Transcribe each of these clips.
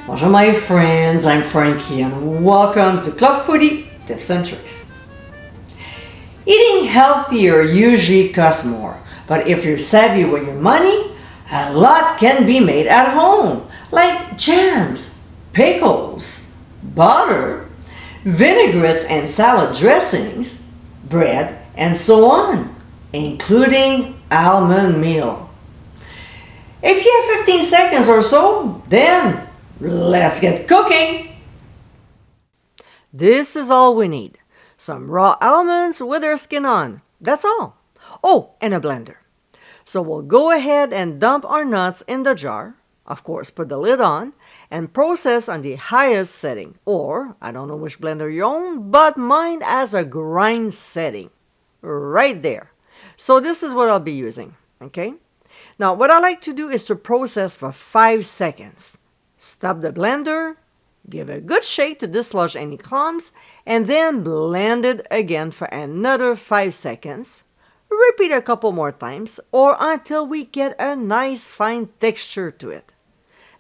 Bonjour my friends, I'm Frankie and welcome to Club Foodie Tips and Tricks. Eating healthier usually costs more, but if you're savvy with your money, a lot can be made at home, like jams, pickles, butter, vinaigrettes and salad dressings, bread, and so on, including almond meal. If you have 15 seconds or so, then let's get cooking! This is all we need. Some raw almonds with their skin on. That's all. Oh, and a blender. So we'll go ahead and dump our nuts in the jar. Of course, put the lid on and process on the highest setting. Or, I don't know which blender you own, but mine has a grind setting. Right there. So this is what I'll be using. Okay? Now, what I like to do is to process for 5 seconds. Stop the blender, give a good shake to dislodge any clumps, and then blend it again for another 5 seconds. Repeat a couple more times, or until we get a nice fine texture to it.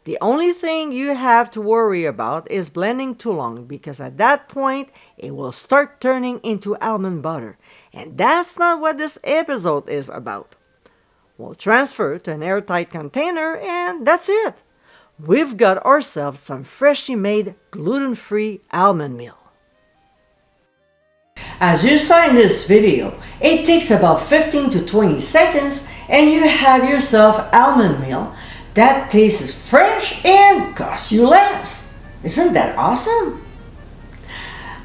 The only thing you have to worry about is blending too long, because at that point, it will start turning into almond butter. And that's not what this episode is about. We'll transfer to an airtight container, and that's it. We've got ourselves some freshly made gluten-free almond meal. As you saw in this video, it takes about 15 to 20 seconds and you have yourself almond meal that tastes fresh and costs you less. Isn't that awesome?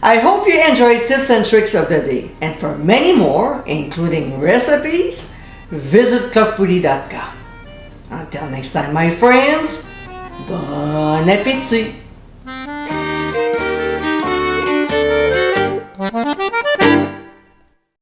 I hope you enjoyed tips and tricks of the day, and for many more, including recipes, visit clubfoodie.com. Until next time, my friends, bon appétit!